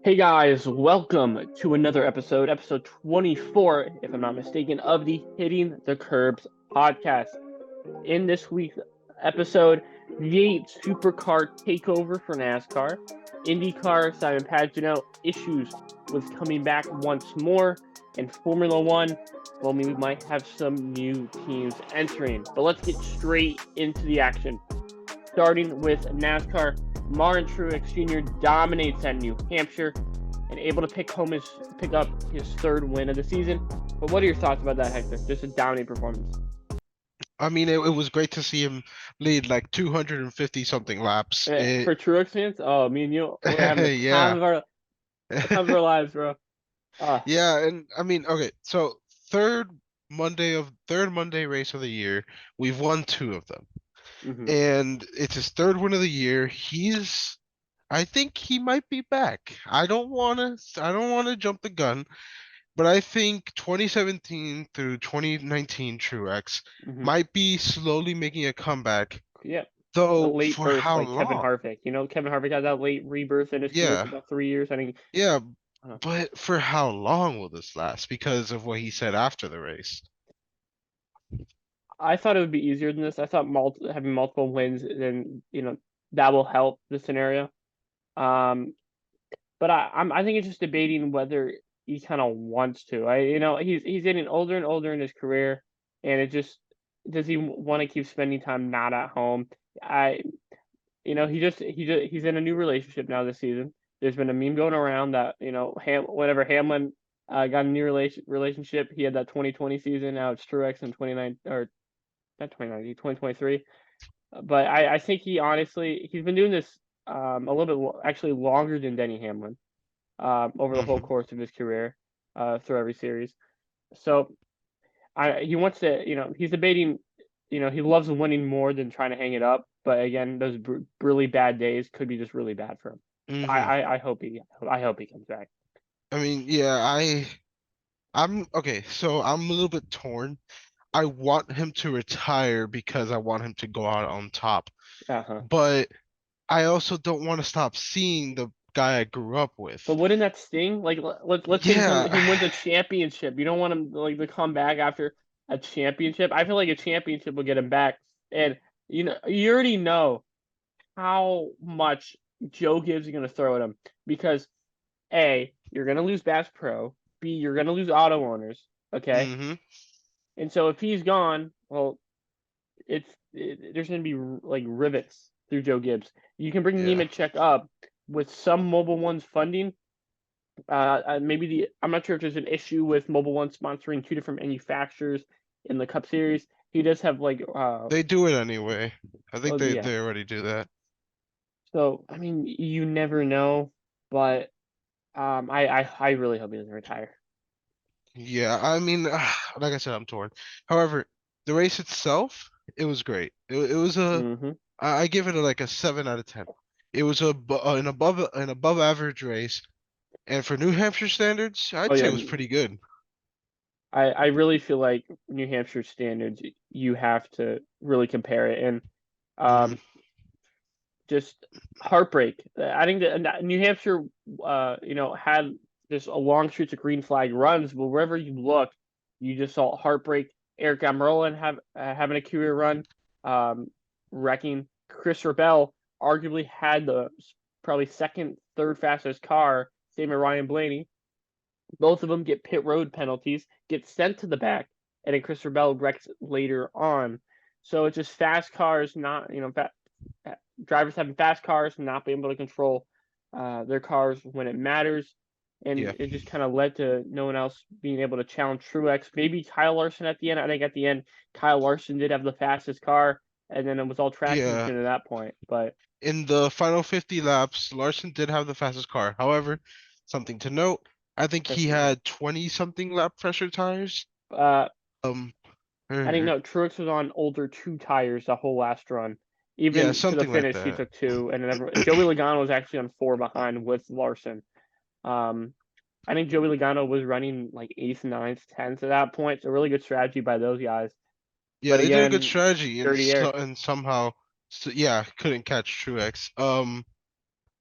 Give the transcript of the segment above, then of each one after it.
Hey guys, welcome to another episode 24, if I'm not mistaken, of the Hitting the Curbs podcast. In this week's episode, V8 supercar takeover for NASCAR, Indycar Simon Pagenaud issues with coming back once more, and Formula One, well, we might have some new teams entering. But let's get straight into the action. Starting with NASCAR, Martin Truex Jr. dominates at New Hampshire and able to pick up his third win of the season. But what are your thoughts about that, Hector? Just a dominating performance. I mean, it was great to see him lead like 250 something laps. For Truex fans, oh, me and you, we're having the time Yeah. of our lives, bro. Uh, Yeah, and I mean, okay, so third Monday race of the year, we've won two of them. mhm. And it's his third win of the year. I think he might be back. I don't want to jump the gun, but I think 2017 through 2019 Truex Mhm. might be slowly making a comeback. Yeah, a Though late for burst how like Kevin long? Harvick. Kevin Harvick had that late rebirth in his career for Yeah, about 3 years. I think. yeah, Uh, but for how long will this last? Because of what he said after the race. I thought it would be easier than this. I thought having multiple wins, then that will help the scenario. Um, but I think it's just debating whether he kind of wants to. He's getting older and older in his career, and it just does he want to keep spending time not at home? I he's in a new relationship now this season. There's been a meme going around that whenever Hamlin got a new relationship, he had that 2020 season. Now it's Truex in 29 or not 2019, 2023. But I think he's been doing this a little bit actually longer than Denny Hamlin over the whole Hmm. course of his career through every series. So he wants to, he's debating, he loves winning more than trying to hang it up. But again, those really bad days could be just really bad for him. So Hmm. I hope he comes back. I mean, yeah, I'm okay, so I'm a little bit torn. I want him to retire because I want him to go out on top. Uh-huh. But I also don't want to stop seeing the guy I grew up with. But wouldn't that sting? Like let's say Yeah. he wins a championship. You don't want him like to come back after a championship. I feel like a championship will get him back. And you already know how much Joe Gibbs is going to throw at him because A, you're going to lose Bass Pro. B, you're going to lose auto owners. Okay. Hmm. And so if he's gone, well, there's going to be like rivets through Joe Gibbs. You can bring Yeah. Nemechek up with some Mobile One's funding. Maybe I'm not sure if there's an issue with Mobile One sponsoring two different manufacturers in the Cup Series. He does have like They do it anyway. I think oh they yeah. they already do that. So I mean, you never know, but I really hope he doesn't retire. Yeah, I mean, like I said, I'm torn. However, the race itself, it was great. It was Hmm. I give it like a 7 out of 10. It was an above average race, and for New Hampshire standards, Oh I'd say yeah, it was pretty good. I really feel like New Hampshire standards, you have to really compare it, and Hmm. um, just heartbreak. I think that New Hampshire, had just a long streak of green flag runs, but wherever you look, you just saw heartbreak. Eric Almirola having a career run, um, wrecking. Chris Bell arguably had the probably second, third fastest car. Same as Ryan Blaney. Both of them get pit road penalties, get sent to the back, and then Christopher Bell wrecks later on. So it's just fast cars, not drivers having fast cars, not being able to control their cars when it matters, and Yeah, it just kind of led to no one else being able to challenge Truex. Maybe Kyle Larson at the end. I think at the end, Kyle Larson did have the fastest car, and then it was all track yeah. position at that point. But In the final 50 laps, Larson did have the fastest car. However, something to note, I think he pressure, had 20 something lap pressure tires. uh, Um, I think er, no, Truex was on older two tires the whole last run. yeah, Even to the something like finish, he that. took two, and then Joey Logano was actually on four behind with Larson. Um, I think Joey Logano was running like eighth, ninth, tenth at that point. So really good strategy by those guys. Yeah, But they did a good again, strategy and dirty air. somehow, yeah, couldn't catch Truex.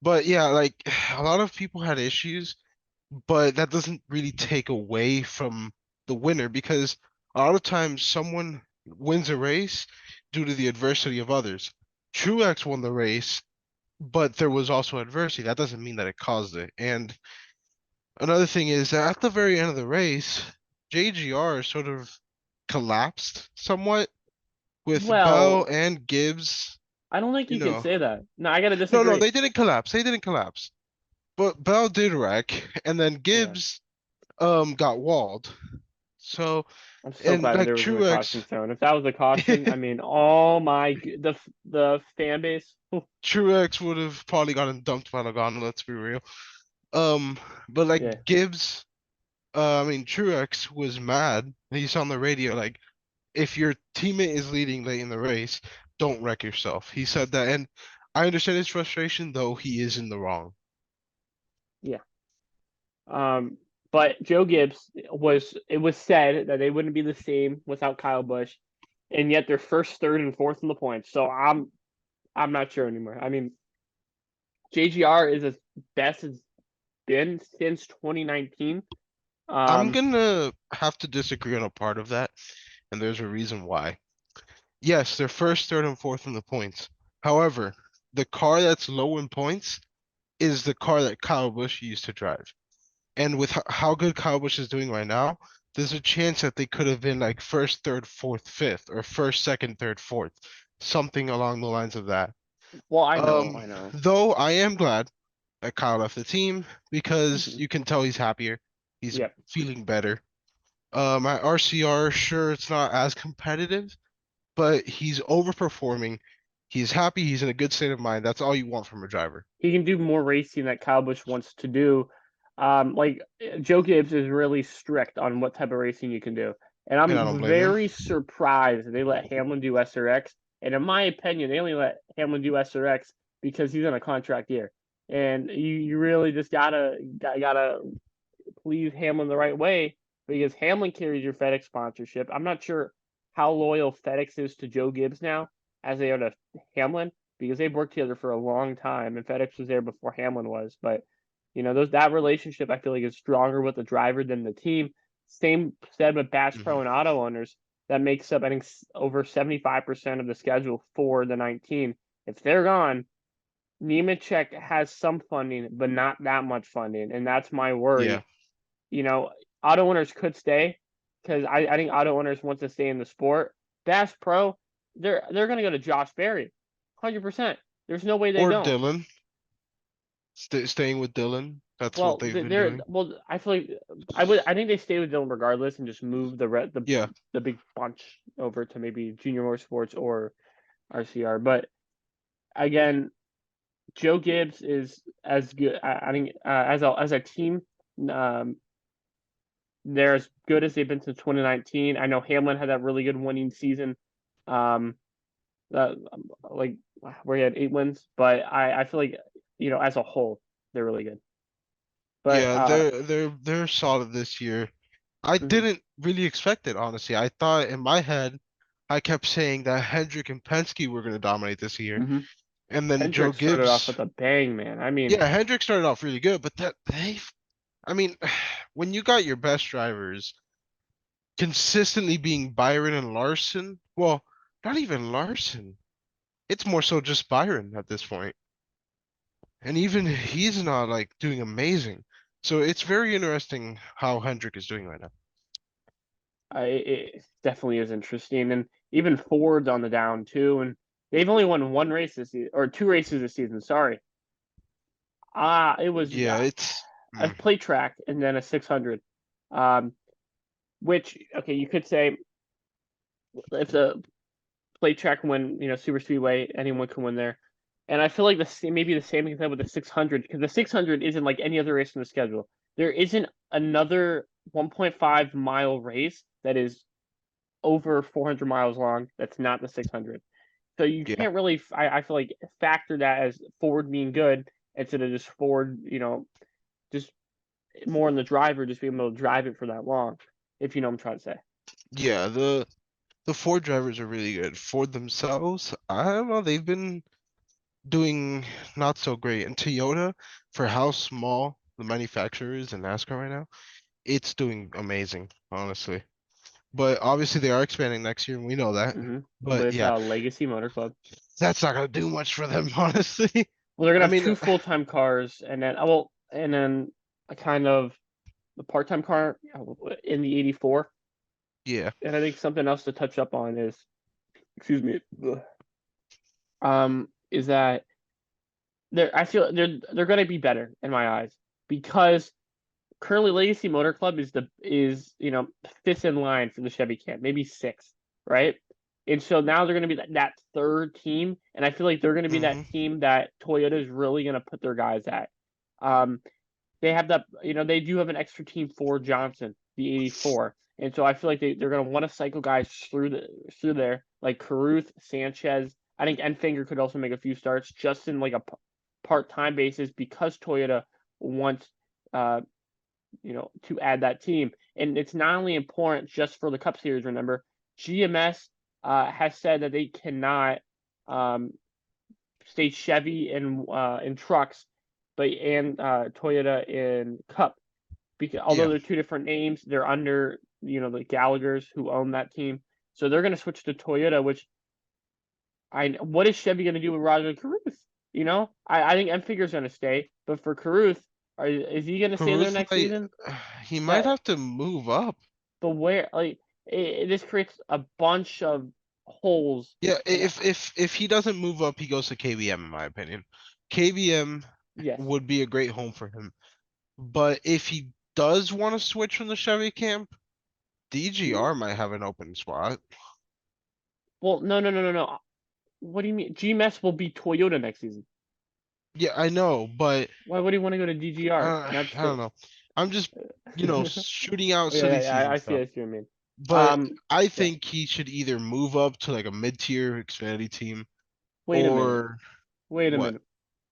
But yeah, like a lot of people had issues, but that doesn't really take away from the winner because a lot of times someone wins a race due to the adversity of others. Truex won the race, but there was also adversity. That doesn't mean that it caused it. And another thing is that at the very end of the race, JGR sort of collapsed somewhat with Bell Well, and Gibbs, I don't think you you could know. say that. No, I gotta No, no, disagree. they didn't collapse. They didn't collapse. But Bell did wreck, and then Yeah, Gibbs got walled. So I'm so and glad like there wasn't a caution Truex zone. If that was a caution, I mean, oh my, the fan base. Truex would have probably gotten dumped by Logano, let's be real. Um, but like Yeah, Gibbs, I mean Truex was mad. He's on the radio like, if your teammate is leading late in the race, don't wreck yourself. He said that, and I understand his frustration, though he is in the wrong. yeah. Um, but Joe Gibbs was. It was said that they wouldn't be the same without Kyle Busch, and yet they're first, third, and fourth in the points. So I'm not sure anymore. I mean, JGR is as best as been since 2019. I'm Um, gonna have to disagree on a part of that, and there's a reason why. Yes, they're first, third, and fourth in the points. However, the car that's low in points is the car that Kyle Busch used to drive. And with how good Kyle Busch is doing right now, there's a chance that they could have been like first, third, fourth, fifth, or first, second, third, fourth, something along the lines of that. well, I know. Though I am glad that Kyle left the team because Mhm. you can tell he's happier. He's Yep. feeling better. At RCR, sure, it's not as competitive, but he's overperforming. He's happy. He's in a good state of mind. That's all you want from a driver. He can do more racing that Kyle Busch wants to do. Like Joe Gibbs is really strict on what type of racing you can do, and And I don't I'm blame him. very surprised they let Hamlin do SRX. And in my opinion, they only let Hamlin do SRX because he's in a contract year, and you really just gotta please Hamlin the right way because Hamlin carries your FedEx sponsorship. I'm not sure how loyal FedEx is to Joe Gibbs now as they are to Hamlin because they've worked together for a long time and FedEx was there before Hamlin was. But those that relationship I feel like is stronger with the driver than the team. Same said with Bass Pro Hmm. and auto owners. That makes up I think over 75% of the schedule for the 19. If they're gone, Nemechek has some funding, but not that much funding, and that's my Yeah. worry. you know, Auto owners could stay because I think auto owners want to stay in the sport. Bass Pro, they're gonna go to Josh Berry, 100%. There's no way they Or don't. Dylan. Staying with Dylan. That's what Well, they've been they're doing. well. I feel like I think they stay with Dylan regardless and just move Yeah. the big bunch over to maybe Junior Motorsports or RCR. But again, Joe Gibbs is as good. I think as a team, um, they're as good as they've been since 2019. I know Hamlin had that really good winning season, um, that like where he had 8 wins, but I feel like as a whole they're really good. But Yeah, they're solid this year. I mhm, didn't really expect it, honestly. I thought in my head, I kept saying that Hendrick and Penske were going to dominate this year. mhm. And then Joe Hendrick started off Gibbs, with a bang, man. I mean, yeah, Hendrick started off really good, but I mean, when you got your best drivers consistently being Byron and Larson, well, not even Larson. It's more so just Byron at this point. And even he's not like doing amazing. So it's very interesting how Hendrick is doing right now. it definitely is interesting, and even Ford's on the down too, and they've only won one race this season or two races this season. Sorry, it was Yeah, it's a mm, plate track and then a 600. Um, which okay, you could say if the plate track can win, super speedway, anyone can win there. And I feel like maybe the same thing with the 600 because the 600 isn't like any other race in the schedule. There isn't another 1.5 mile race that is over 400 miles long. That's not the 600. So you yeah. can't really, I feel like, factor that as Ford being good instead of just Ford, just more on the driver, just being able to drive it for that long, if you know what I'm trying to say. Yeah, the Ford drivers are really good. Ford themselves, I don't know, they've been doing not so great. And Toyota, for how small the manufacturer is in NASCAR right now, it's doing amazing, honestly. But obviously they are expanding next year, and we know that. But With yeah, Legacy Motor Club. that's not gonna do much for them, honestly. Well, they're gonna I have mean, two full-time cars, and then and then a kind of the part-time car in the 84. yeah. And I think something else to touch up on is, excuse me, is that I feel they're gonna be better in my eyes because currently Legacy Motor Club is fifth in line for the Chevy Camp, maybe sixth, right? And so now they're going to be that third team, and I feel like they're going to be that Hmm. team that Toyota is really going to put their guys at. Um, they have that, they do have an extra team for Johnson, the 84, and so I feel like they're going to want to cycle guys through there, like Caruth, Sanchez. I think Enfinger could also make a few starts just in like a part-time basis because Toyota wants uh, to add that team. And it's not only important just for the Cup Series. Remember, GMS has said that they cannot um, state Chevy in trucks, and Toyota in Cup because although Yeah. they're two different names, they're under the Gallaghers who own that team. So they're going to switch to Toyota, which what is Chevy going to do with Roger Caruth? I think Enfinger's going to stay, but for Caruth, is he going to stay there Caruth next might season? he might But have to move up. but where this creates a bunch of holes Yeah, and if he doesn't move up, he goes to KBM in my opinion. KBM yes. would be a great home for him. But if he does want to switch from the Chevy camp, DGR might have an open spot. Well, no. What do you mean? GMS will be Toyota next season. Yeah, I know, but Why would he want to go to DGR? That's I don't the know. I'm just, shooting out yeah, silly I season see, stuff. I see what you mean. But Um, I yeah. think he should either move up to like a mid-tier Xfinity team Wait a minute. or Wait a what? minute.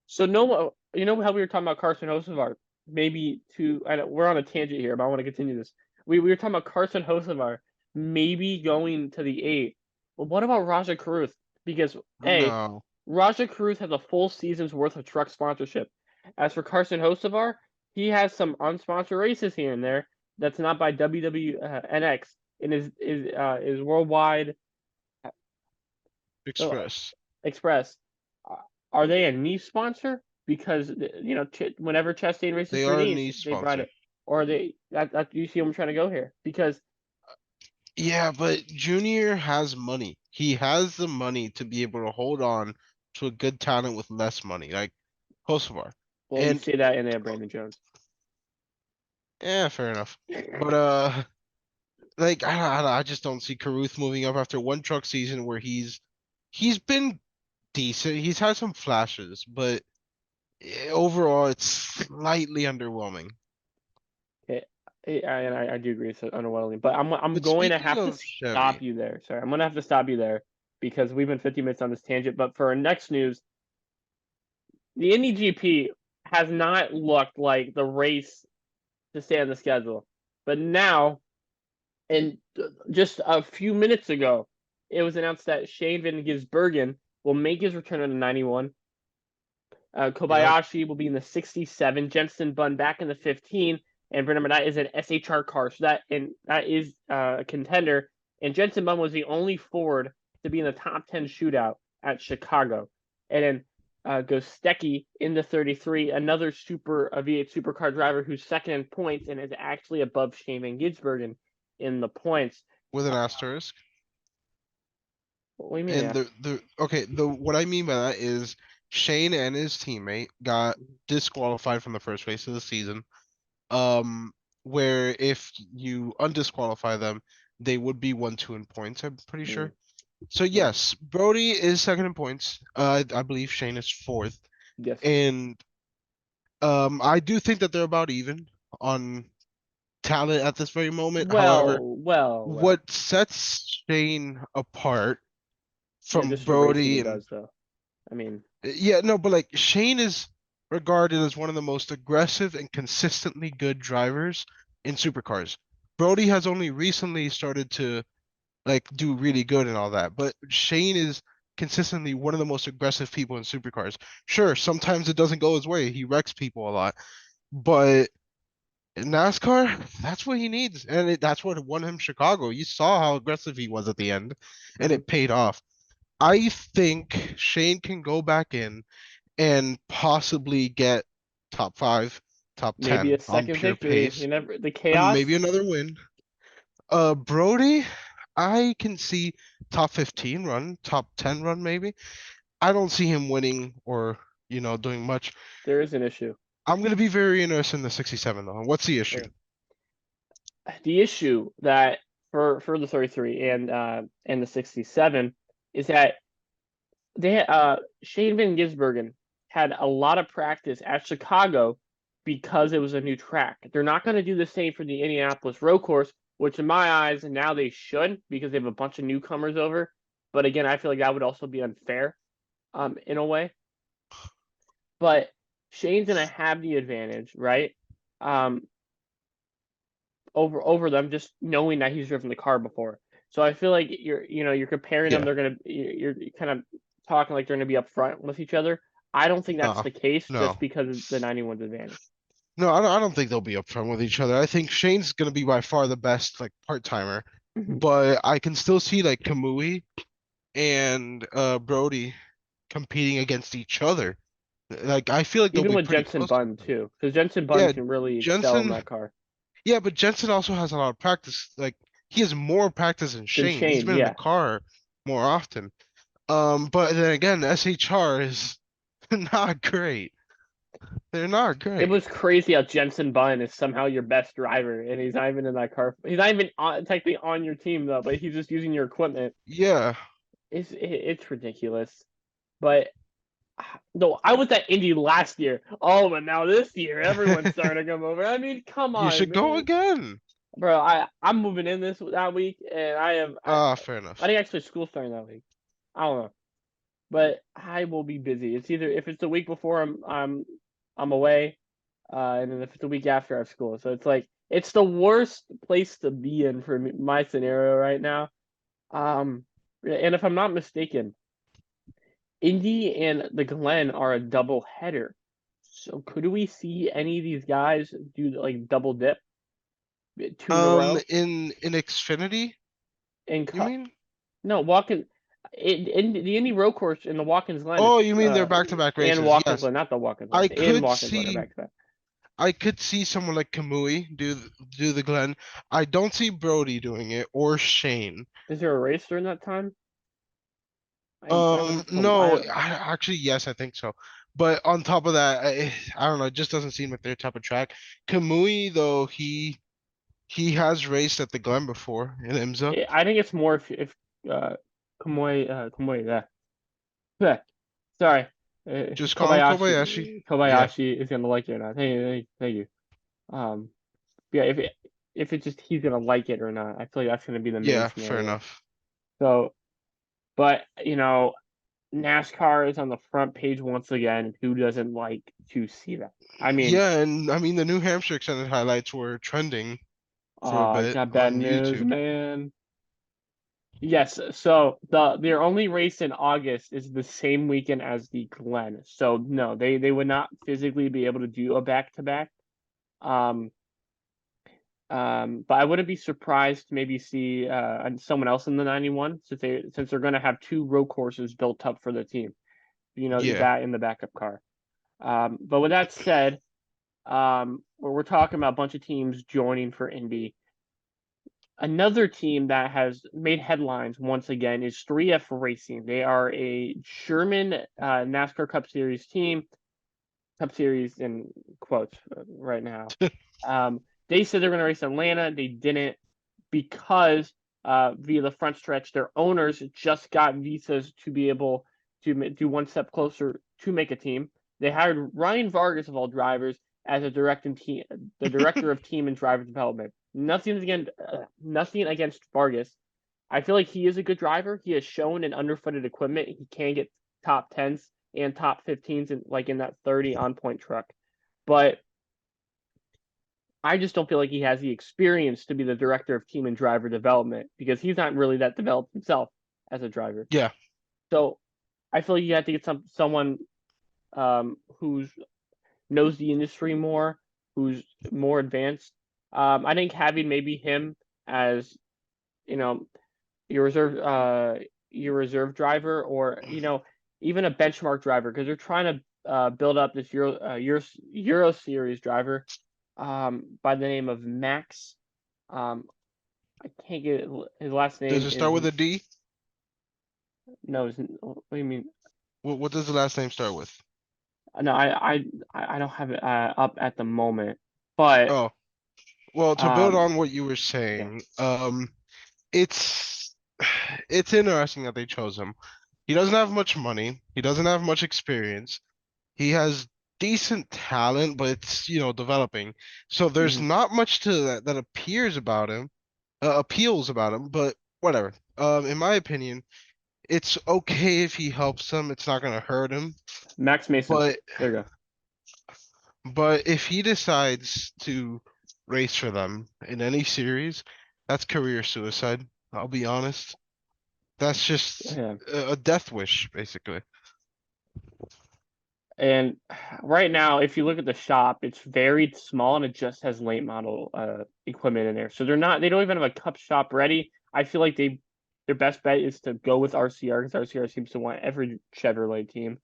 So no, you know how we were talking about Carson Hocevar? Maybe I know we're on a tangent here, but I want to continue this. We were talking about Carson Hocevar maybe going to the eight. But what about Raja Caruth? Because No. Raja Cruz has a full season's worth of truck sponsorship. As for Carson Hocevar, he has some unsponsored races here and there that's not by WWNX and is worldwide uh, Express. express. Uh, are they a niche sponsor? Because whenever Chastain races They for are a niche, niche they provide sponsor. it. Or are they that you see where I'm trying to go here? Because Yeah, but Junior has money. He has the money to be able to hold on to a good talent with less money, like Kosovar. well, you And say that and they have Brandon Jones. yeah, fair enough. But like I just don't see Caruth moving up after one truck season where he's been decent. He's had some flashes, but overall it's slightly underwhelming. Okay, and I do agree it's underwhelming, but I'm But going to speaking have to of stop Chevy, you there. Sorry, I'm going to have to stop you there because we've been 50 minutes on this tangent. But for our next news, the Indy GP has not looked like the race to stay on the schedule, but now, and just a few minutes ago, it was announced that Shane Van Gisbergen will make his return on the 91. yep, Kobayashi will be in the 67. Jensen Button back in the 15. And remember, that is an SHR car. So that is a contender. And Jensen Button was the only Ford to be in the top 10 shootout at Chicago. And then Gostecki in the 33, another V8 supercar driver who's second in points and is actually above Shane Van Gisbergen in the points. with an Uh, asterisk. what do you mean, And yeah? the okay, the what I mean by that is Shane and his teammate got disqualified from the first race of the season. Um, where if you undisqualify them, they would be 1-2 in points, I'm pretty Mm, sure. So yeah. yes, Brody is second in points. I believe Shane is fourth. Yes. And I do think that they're about even on talent at this very moment. However, Well. what sets Shane apart Yeah, from just the racing he Brody and does, though. I mean, yeah, no, but like Shane is regarded as one of the most aggressive and consistently good drivers in supercars. Brody has only recently started to like do really good and all that, but Shane is consistently one of the most aggressive people in supercars. Sure, sometimes it doesn't go his way. He wrecks people a lot, but in NASCAR, that's what he needs, and that's what won him Chicago. You saw how aggressive he was at the end, and Mhm. it paid off. I think Shane can go back in and possibly get top five, top Maybe 10 a on second pure victory. pace, You never the and maybe chaos. another win. Brody, I can see top 15 run, top 10 run maybe. I don't see him winning or, doing much. There is an issue. I'm going to be very interested in the 67 though. What's the issue? Okay. The issue that for the 33 and the 67 is that Shane Van Gisbergen had a lot of practice at Chicago because it was a new track. They're not going to do the same for the Indianapolis Road Course, which in my eyes now they should because they have a bunch of newcomers over. But again, I feel like that would also be unfair, in a way. But Shane's going to have the advantage, right? Um, over them just knowing that he's driven the car before. So I feel like you're comparing them. Yeah. You're kind of talking like they're gonna be up front with each other. I don't think that's No. the case just No. because of the 91's advantage. No, I don't think they'll be upfront with each other. I think Shane's gonna be by far the best like part-timer, Mhm. but I can still see like Kamui and Brody competing against each other. Like I feel like they'll Even be with pretty Jensen close to Button each other. too, because Jensen Button Yeah, can really excel in Jensen. that car Yeah, but Jensen also has a lot of practice. Like he has more practice than than Shane. He's Shane. been in the Yeah, car more often. But then again, SHR is not great. They're not it great. was crazy how Jensen Button is somehow your best driver, and he's not even in that car. He's not even technically on your team though, but he's just using your equipment. Yeah, It's ridiculous. But no, I was at Indy last year. Oh, but now this year, everyone's starting to come over. I mean, come you on, should go man, again. bro. I'm moving in that week, and Ah, fair I enough. think actually school's starting that week. I don't know, but I will be busy. It's either if it's the week before I'm away, and then if it's the week after I have school. So it's like it's the worst place to be in for me, my scenario right now. And if I'm not mistaken, Indy and the Glen are a double header. So could we see any of these guys do like double dip, two in a row In Xfinity, and you mean? no walking in the Indy Road Course in the Watkins Glen Oh, is you mean they're back-to-back in races? Watkins Yes, Glen, not the Watkins Glen, I in could Watkins Glen are see. back to back. I could see someone like Kamui do the Glen. I don't see Brody doing it or Shane. Is there a race during that time? I would have to. No, actually, yes, I think so. But on top of that, I don't know. It just doesn't seem like their type of track. Kamui, though, he has raced at the Glen before in IMSA. I think it's more if Kamui yeah. Sorry, Just call him Kobayashi. Yeah, Kobayashi is gonna like it or not. Thank you. Yeah, if it's just he's gonna like it or not, I feel like that's gonna be the main yeah, fair scenario. enough. So, but NASCAR is on the front page once again. Who doesn't like to see that? I mean, Yeah, and I mean the New Hampshire extended highlights were trending for a I bit got bad on news, YouTube. man. Yes, so their only race in August is the same weekend as the Glen. So no, they would not physically be able to do a back to back. Um, but I wouldn't be surprised to maybe see someone else in the 91 since they're going to have two road courses built up for the team. Yeah, That in the backup car. But with that said, we're talking about a bunch of teams joining for Indy. Another team that has made headlines once again is 3F Racing. They are a German NASCAR Cup Series team. Cup Series in quotes right now. Um, they said they're going to race Atlanta. They didn't because via the front stretch, their owners just got visas to be able to do one step closer to make a team. They hired Ryan Vargas of all drivers as the director of team and driver development. Nothing against Vargas. I feel like he is a good driver. He has shown in underfooted equipment he can get top tens and top 15s in that 30 on point truck. But I just don't feel like he has the experience to be the director of team and driver development because he's not really that developed himself as a driver. yeah. So I feel like you have to get someone who's knows the industry more, who's more advanced. I think having maybe him as you know your reserve your reserve driver, or even a benchmark driver, because they're trying to build up this Euro Series driver by the name of Max. Um, I can't get his last Does name it start is with a D? no. What do you mean? What does the last name start with? No, I don't have it up at the moment, but Oh, well, to build um, on what you were yeah. saying, it's it's interesting that they chose him. He doesn't have much money. He doesn't have much experience. He has decent talent, but it's, developing. So there's Mhm. not much to that appeals about him, but whatever. In my opinion, it's okay if he helps them. It's not gonna hurt him. Max Mason. But There you go. but if he decides to race for them in any series, that's career suicide. I'll be honest. That's just Yeah. a death wish, basically. And right now, if you look at the shop, it's very small and it just has late model equipment in there. So they don't even have a cup shop ready. I feel like their best bet is to go with RCR, because RCR seems to want every Chevrolet team.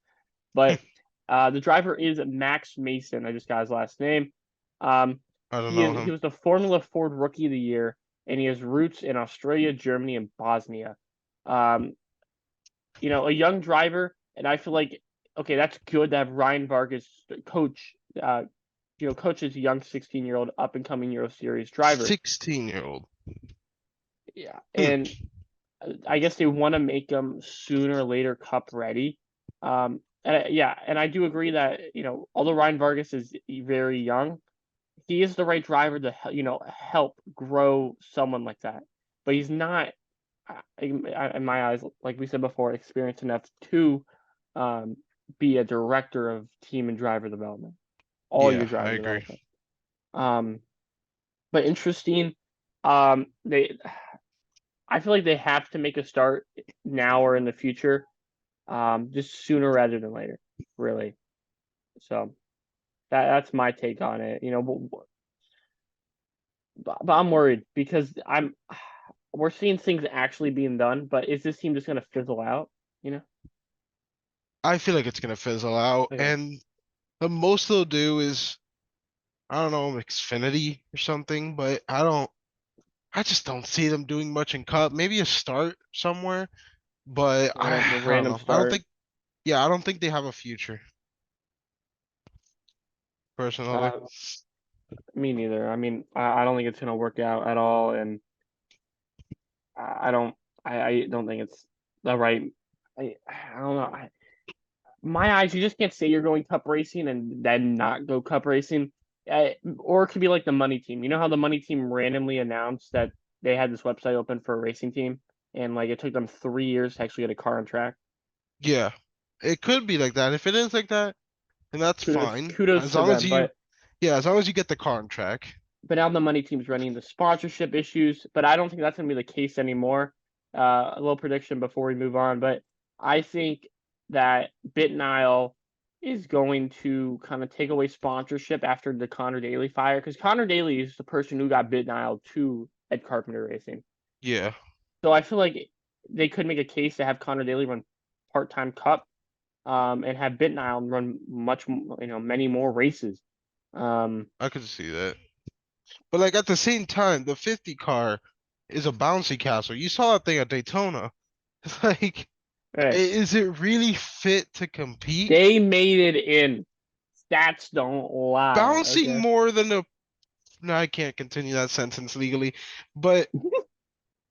But the driver is Max Mason. I just got his last name. Um, I don't he know is he him. was the Formula Ford Rookie of the Year, and he has roots in Australia, Germany, and Bosnia. Um, a young driver, and I feel like okay, that's good to have Ryan Vargas coach. Coaches a young 16-year-old up and coming Euro Series driver. 16-year-old. Yeah, Hmm. and I guess they want to make him sooner or later Cup ready. And I do agree that although Ryan Vargas is very young, he is the right driver to help grow someone like that. But he's not, in my eyes, like we said before, experienced enough to um, be a director of team and driver development, all your Yeah, I driver agree. development. Um, but interesting. They I feel like they have to make a start now or in the future, just sooner rather than later, really. So that's my take on it. But I'm worried because we're seeing things actually being done, but is this team just gonna fizzle out? You know? I feel like it's gonna fizzle out, Yeah. and the most they'll do is, I don't know, Xfinity or something, but I just don't see them doing much in Cup. Maybe a start somewhere, but A I don't random know. I don't start. think, yeah, I don't think they have a future, personally. Uh, Me neither. I mean, I don't think it's gonna work out at all, and I don't. I don't think it's the right. I don't know. My eyes, you just can't say you're going cup racing and then not go cup racing. Or it could be like the money team. You know how the money team randomly announced that they had this website open for a racing team, and like it took them 3 years to actually get a car on track. Yeah, it could be like that. If it is like that, then that's fine. Kudos As to long as them. you, yeah, as long as you get the car on track. But now the money team's running the sponsorship issues. But I don't think that's gonna be the case anymore. A little prediction before we move on, but I think that BitNile is going to kind of take away sponsorship after the Conor Daly fire, because Conor Daly is the person who got BitNile to Ed Carpenter Racing. Yeah, So I feel like they could make a case to have Conor Daly run part-time Cup, and have BitNile run many more races. Um, I could see that. But like at the same time, the 50 car is a bouncy castle. You saw that thing at Daytona. It's like, hey, is it really fit to compete? they made it in. Stats don't lie. Bouncing Okay. more than a, no, I can't continue that sentence legally. But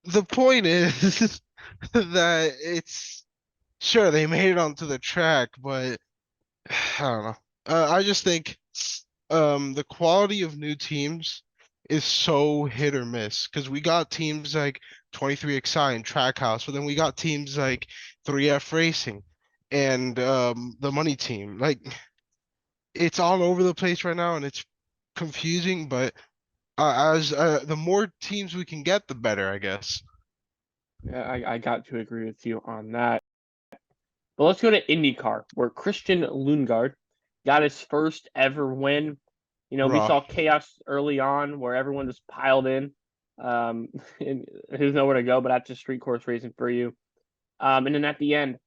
the point is that it's, sure, they made it onto the track, but I don't know. I just think the quality of new teams is so hit or miss, because we got teams like 23XI and Trackhouse, but then we got teams like 3F Racing and the money team. Like, it's all over the place right now and it's confusing, but as the more teams we can get, the better, I guess. Yeah, I got to agree with you on that. But let's go to IndyCar, where Christian Lundgaard got his first ever win. We Raw. saw chaos early on where everyone just piled in. And there's nowhere to go, but that's just street course racing for you. And then at the end,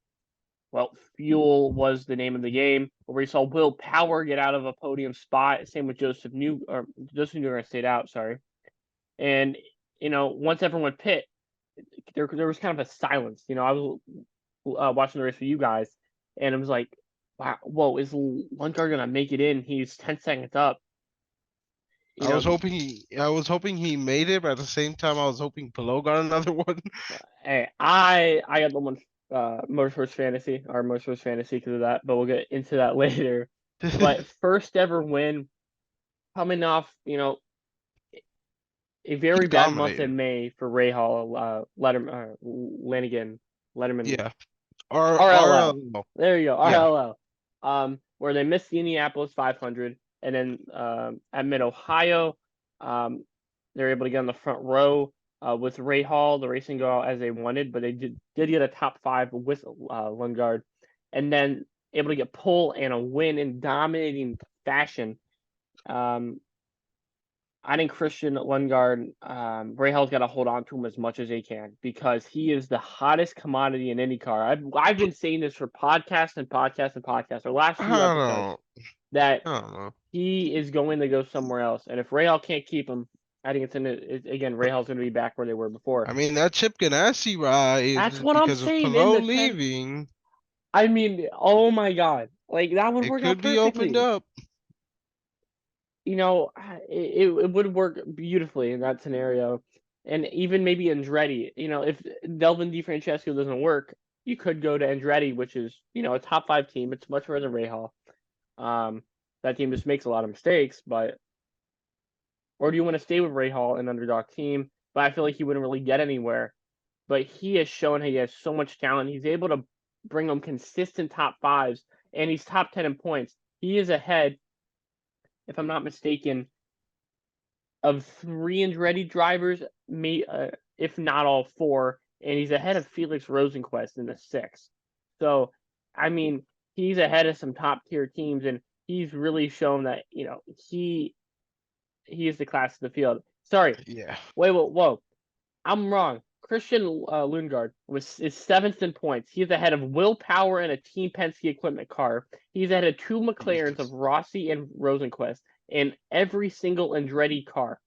well, fuel was the name of the game, where we saw Will Power get out of a podium spot. Same with Joseph Newgarden stayed out, sorry. And once everyone pit, there was kind of a silence. I was watching the race with you guys, and it was like, wow, whoa, is Lundgaard gonna make it in? He's 10 seconds up. You I was know, hoping he made it, but at the same time, I was hoping Pillow got another one. hey, I got the one Motorsports Fantasy, our Motorsports Fantasy because of that, but we'll get into that later. But first ever win, coming off, a He very bad month dominated. in May for Rahal, Letterman, Yeah. RLL. RLL. There you go, Yeah. RLL. Where they missed the Indianapolis 500, and then at Mid Ohio, they're able to get on the front row with Ray Hall. The racing go out as they wanted, but they did get a top 5 with Lundgaard, and then able to get pole and a win in dominating fashion. I think Christian Lundgaard, Ray Hall's got to hold on to him as much as they can because he is the hottest commodity in IndyCar. I've been saying this for podcasts and podcasts and podcasts, or last few I episodes, don't. that I don't know. he is going to go somewhere else. And if Ray Hall can't keep him, I think again, Ray Hall's going to be back where they were before. I mean, that Chip Ganassi ride That's what I'm because of saying in Pillow the 10. leaving, I mean, oh my God. Like, that would it work out could be opened perfectly. up. It would work beautifully in that scenario. And even maybe Andretti, if Delvin DiFrancesco doesn't work, you could go to Andretti, which is, a top 5 team. It's much better than Rahal. That team just makes a lot of mistakes, or do you want to stay with Rahal, an underdog team? But I feel like he wouldn't really get anywhere. But he has shown he has so much talent. He's able to bring them consistent top 5s, and he's top 10 in points. He is ahead, if I'm not mistaken, of 3 Andretti drivers, if not all 4, and he's ahead of Felix Rosenquist in the 6th. So, I mean, he's ahead of some top tier teams, and he's really shown that he is the class of the field. Sorry, Yeah. wait, whoa, I'm wrong. Christian Lundgaard is 7th in points. He's ahead of Will Power in a Team Penske equipment car. He's ahead of 2 McLarens of Jesus. Rossi and Rosenquist in every single Andretti car.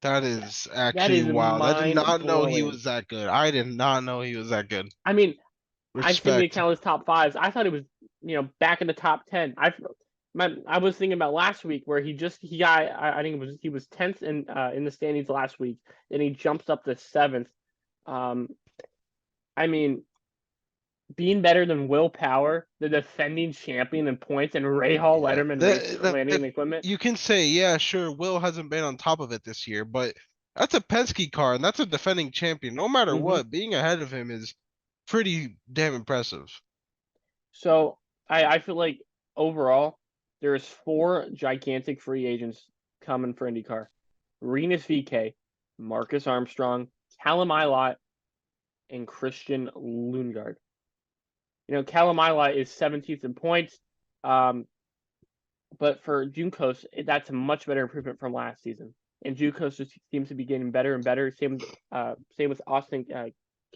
That is That actually is wild. I did mind not know he blowing. was that good. I did not know he was that good. I mean, I didn't even Respect. count his top 5s. I thought he was, back in the top 10. I was thinking about last week where he got, I think he was 10th in the standings last week, and he jumps up to 7th. I mean, being better than Will Power, the defending champion in points, and Ray Hall Yeah. Letterman race landing and equipment. You can say, yeah, sure, Will hasn't been on top of it this year, but that's a Penske car and that's a defending champion. No matter Mm-hmm. what, being ahead of him is pretty damn impressive. So I feel like overall there's 4 gigantic free agents coming for IndyCar: Rinus VK, Marcus Armstrong, Callum Ilott, and Christian Lundgaard. Callum Ilott is 17th in points, but for Juncos, that's a much better improvement from last season. And Juncos just seems to be getting better and better. Same with Austin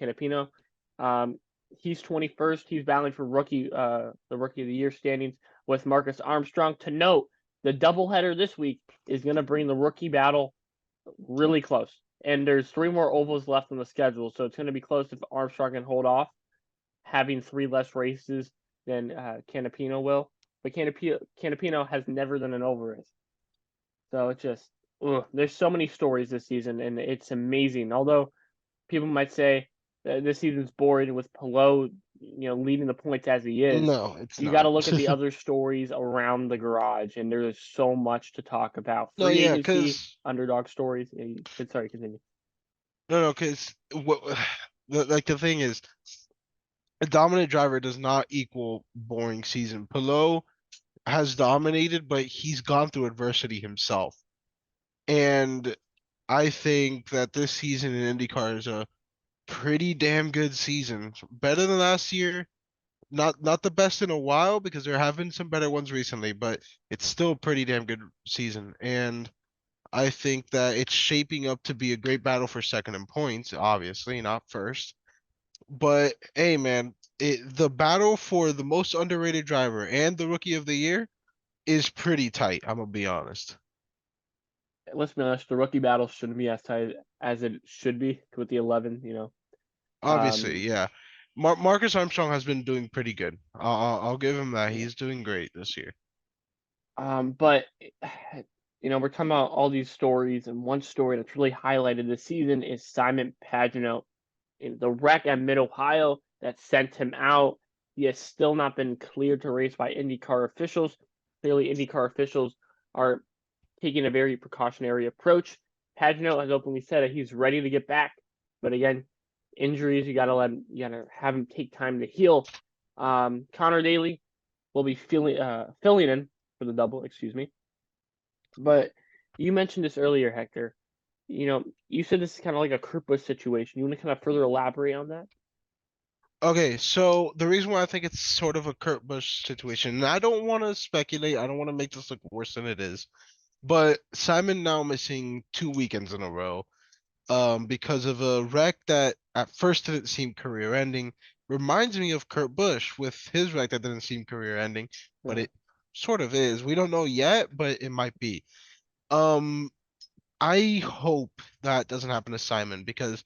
Canapino. He's 21st. He's battling for the rookie of the year standings with Marcus Armstrong. To note, the doubleheader this week is going to bring the rookie battle really close. And there's 3 more ovals left on the schedule, so it's going to be close if Armstrong can hold off, having 3 less races than Canapino will. But Canapino has never done an oval race. So it's just, there's so many stories this season, and it's amazing. Although people might say this season's boring with Pelot, leading the points as he is. No, it's You got to not. look at the other stories around the garage, and there's so much to talk about. No, Free yeah, agency, because underdog stories. Sorry, continue. no, because what the thing is, a dominant driver does not equal boring season. Pillow has dominated, but he's gone through adversity himself. And I think that this season in IndyCar is a pretty damn good season. Better than last year. Not the best in a while because there have been some better ones recently, but it's still a pretty damn good season. And I think that it's shaping up to be a great battle for second in points, obviously, not first. But hey, man, the battle for the most underrated driver and the rookie of the year is pretty tight. I'm gonna be honest. Let's be honest, the rookie battle shouldn't be as tight as it should be with the 11. Obviously, yeah. Marcus Armstrong has been doing pretty good. I'll give him that. Yeah. He's doing great this year. But we're talking about all these stories, and one story that's really highlighted this season is Simon Pagenaud, in the wreck at Mid Ohio that sent him out. He has still not been cleared to race by IndyCar officials. Clearly, IndyCar officials are taking a very precautionary approach. Pagenaud has openly said that he's ready to get back, but again, injuries you gotta have him take time to heal. Conor Daly will be filling in for the double, excuse me. But you mentioned this earlier, Hector. You said this is kind of like a Kurt Busch situation. You want to kind of further elaborate on that? Okay, so the reason why I think it's sort of a Kurt Busch situation, and I don't want to speculate, I don't want to make this look worse than it is, but Simon now missing 2 weekends in a row, because of a wreck that at first didn't seem career ending. Reminds me of Kurt Busch with his wreck that didn't seem career ending, but Yeah. it sort of is. We don't know yet, but it might be. Um, I hope that doesn't happen to Simon because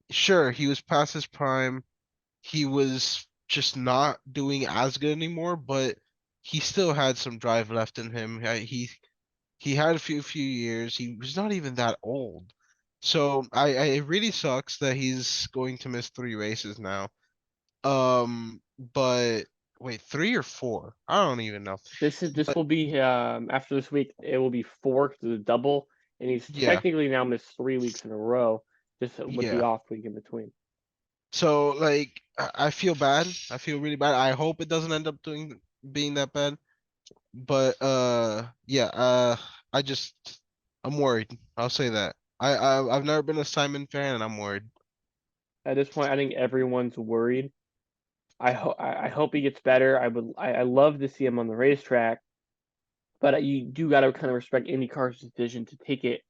sure, he was past his prime. He was just not doing as good anymore, but he still had some drive left in him. He had a few years. He was not even that old. So I it really sucks that he's going to miss 3 races now. But wait, 3 or 4? I don't even know. This But will be after this week. It will be four to the double, and he's yeah, technically now missed 3 weeks in a row, just with the yeah. off week in between. So like I feel bad. I feel really bad. I hope it doesn't end up being that bad. But yeah, I just I'm worried. I'll say that. I've never been a Simon fan and I'm worried. At this point, I think everyone's worried. I hope he gets better. I love to see him on the racetrack, but you do got to kind of respect IndyCar's decision to take it,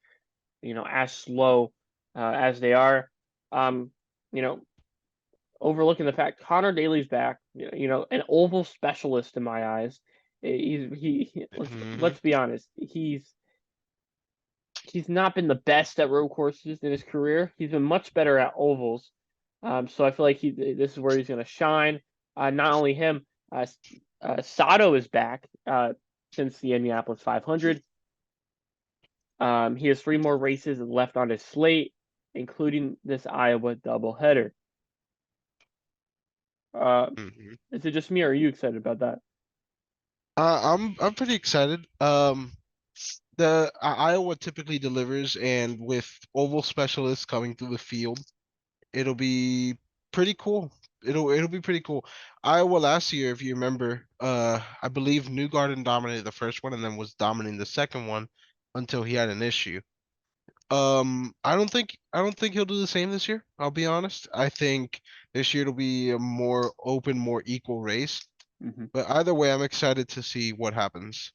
as slow as they are. Um, you know, Overlooking the fact Conor Daly's back, an oval specialist in my eyes. Hmm. Let's be honest, he's not been the best at road courses in his career. He's been much better at ovals. So I feel like this is where he's going to shine. Not only him, Sato is back since the Indianapolis 500. He has 3 more races left on his slate, including this Iowa doubleheader. Uh, Hmm. is it just me, or are you excited about that? I'm pretty excited. The Iowa typically delivers, and with oval specialists coming through the field, it'll be pretty cool. It'll be pretty cool. Iowa last year, if you remember, I believe Newgarden dominated the first one and then was dominating the second one until he had an issue. I don't think he'll do the same this year. I'll be honest. I think this year it'll be a more open, more equal race. Hmm. But either way, I'm excited to see what happens.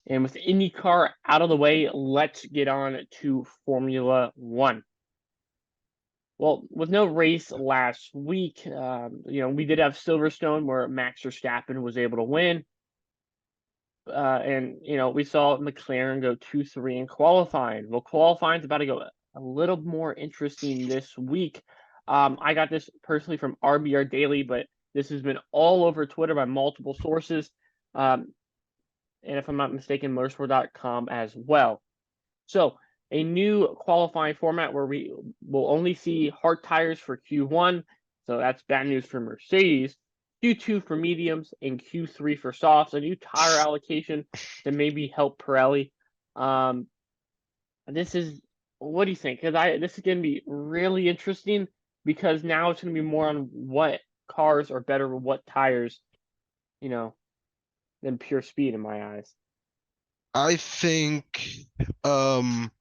And with IndyCar out of the way, let's get on to Formula One. Well, with no race last week, we did have Silverstone where Max Verstappen was able to win. And we saw McLaren go 2-3 in qualifying. Well, qualifying is about to go a little more interesting this week. I got this personally from RBR Daily, but this has been all over Twitter by multiple sources. Um, and if I'm not mistaken, motorsport.com as well. So, a new qualifying format where we will only see hard tires for Q1. So, that's bad news for Mercedes. Q2 for mediums and Q3 for softs. A new tire allocation to maybe help Pirelli. Um, this is, what do you think? Because this is going to be really interesting because now it's going to be more on what cars are better with what tires, you know, than pure speed in my eyes. I think um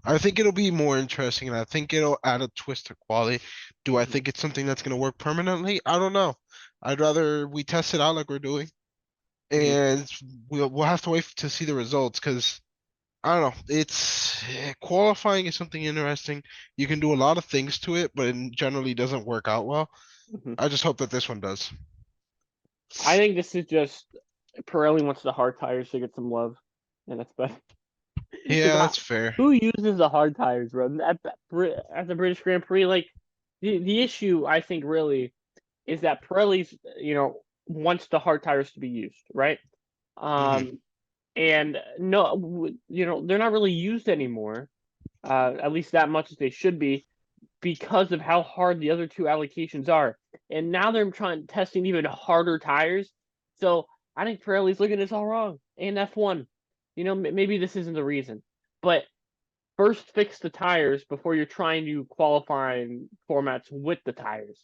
I think it'll be more interesting, and I think it'll add a twist to quality. Do I Mhm, think it's something that's going to work permanently? I don't know. I'd rather we test it out like we're doing, mhm. and we'll have to wait to see the results because I don't know. It's qualifying is something interesting. You can do a lot of things to it, but it generally doesn't work out well. Mhm. I just hope that this one does. I think this is just Pirelli wants the hard tires to get some love, and that's better. Yeah, Because that's fair. who uses the hard tires, bro? At the British Grand Prix, like the issue, I think, really is that Pirelli's, wants the hard tires to be used, right? Hmm. And no, they're not really used anymore, at least that much as they should be, because of how hard the other two allocations are. And now they're trying testing even harder tires. So I think Pirelli's looking at this all wrong. And F1, maybe this isn't the reason, but first fix the tires before you're trying to qualify formats with the tires.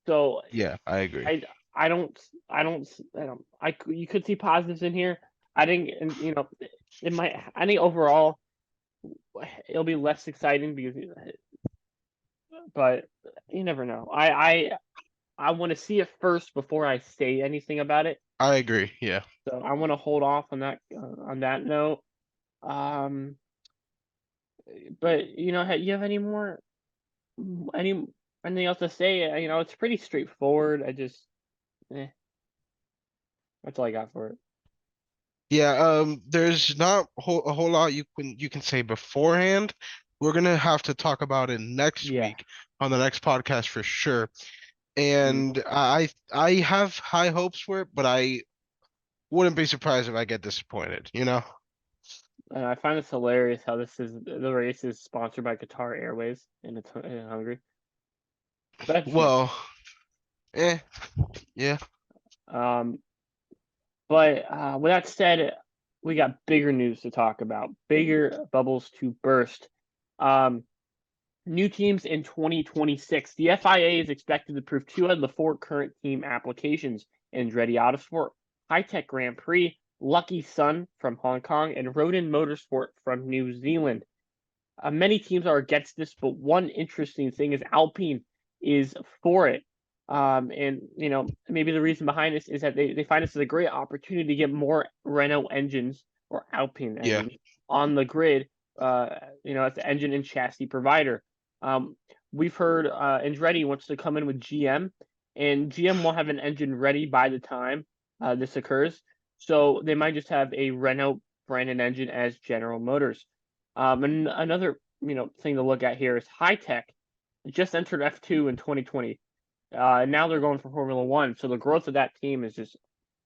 So Yeah, I agree. I I don't you could see positives in here. I think, and it might. I think overall it'll be less exciting because, but you never know. I want to see it first before I say anything about it. I agree. Yeah. So I want to hold off on that note. Um, but you have any anything else to say? It's pretty straightforward. Eh, that's all I got for it. Yeah, there's not a whole lot you can say beforehand. We're gonna have to talk about it next Yeah. week on the next podcast for sure. Mhm. And I have high hopes for it, but I wouldn't be surprised if I get disappointed, you know? And I find this hilarious how the race is sponsored by Qatar Airways and it's in Hungary. But that's just me. Well, eh, yeah. Um, but with that said, we got bigger news to talk about, bigger bubbles to burst. Um, New teams in 2026. The FIA is expected to approve two out of the four current team applications: Andretti Autosport, High Tech Grand Prix, Lucky Sun from Hong Kong, and Rodin Motorsport from New Zealand. Many teams are against this, but one interesting thing is Alpine is for it. And maybe the reason behind this is that they find this as a great opportunity to get more Renault engines or Alpine Yeah. engines on the grid, as the engine and chassis provider. Um, we've heard Andretti wants to come in with GM, and GM won't have an engine ready by the time this occurs. So they might just have a Renault branded engine as General Motors. And another thing to look at here is High Tech just entered F2 in 2020. And now they're going for Formula One. So the growth of that team is just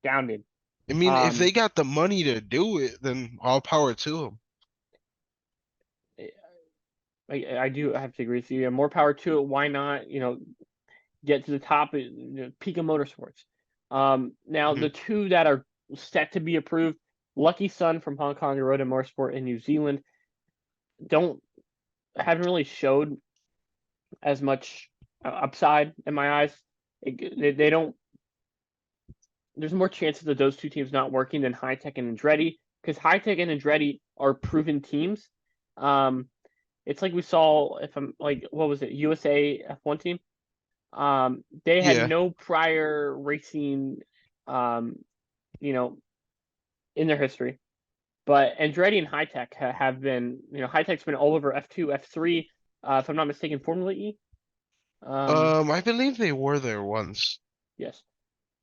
astounding. I mean, if Um, they got the money to do it, then all power to them. I do have to agree with you. Yeah, more power to it. Why not? Get to the top, peak of motorsports. Now Hmm. the two that are set to be approved, Lucky Sun from Hong Kong Road and Motorsport in New Zealand, don't haven't really showed as much upside in my eyes. They don't. There's more chances of those two teams not working than High Tech and Andretti, because High Tech and Andretti are proven teams. Um, it's like we saw, if I'm like, what was it, USA F1 team? They had Yeah. no prior racing, um, you know, in their history. But Andretti and High Tech have been, High Tech's been all over F2, F3, if I'm not mistaken, Formula E. I believe they were there once. Yes.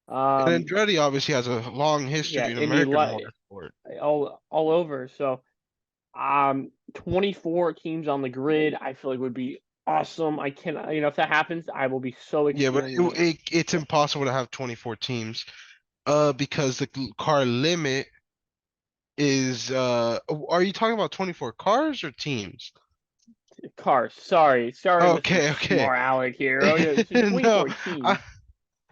And Um, Andretti obviously has a long yeah, history in Indy American motorsport. all over. So 24 teams on the grid, I feel like would be awesome. I can, if that happens, I will be so Yeah, but extremely. it's impossible to have 24 teams, because the car limit is are you talking about 24 cars or teams? Cars. Sorry, Mr. Okay, okay. Smart Alec here. Oh yeah, this is No, 24 I teams.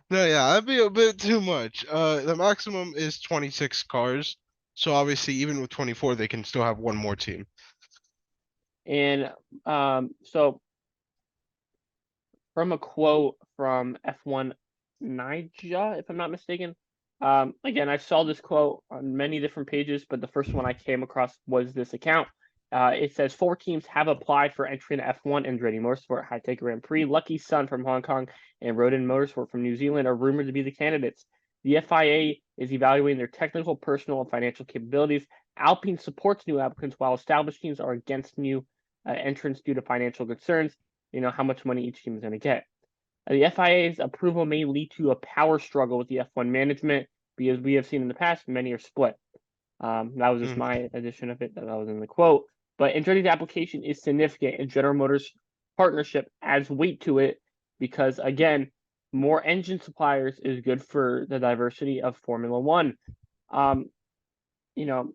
no, yeah, that'd be a bit too much. The maximum is 26 cars. So obviously even with 24 they can still have one more team. And so from a quote from F1 Nija, if I'm not mistaken. Again, I saw this quote on many different pages, but the first one I came across was this account. It says 4 teams have applied for entry into F1 Andretti Motorsport, High-Tech Grand Prix, Lucky Sun from Hong Kong, and Rodin Motorsport from New Zealand are rumored to be the candidates. The FIA is evaluating their technical, personal, and financial capabilities. Alpine supports new applicants, while established teams are against new entrants due to financial concerns. How much money each team is going to get. The FIA's approval may lead to a power struggle with the F1 management, because we have seen in the past many are split. That was just my edition of it that was in the quote. But Andretti's application is significant, and General Motors partnership adds weight to it because, again, more engine suppliers is good for the diversity of Formula One. You know,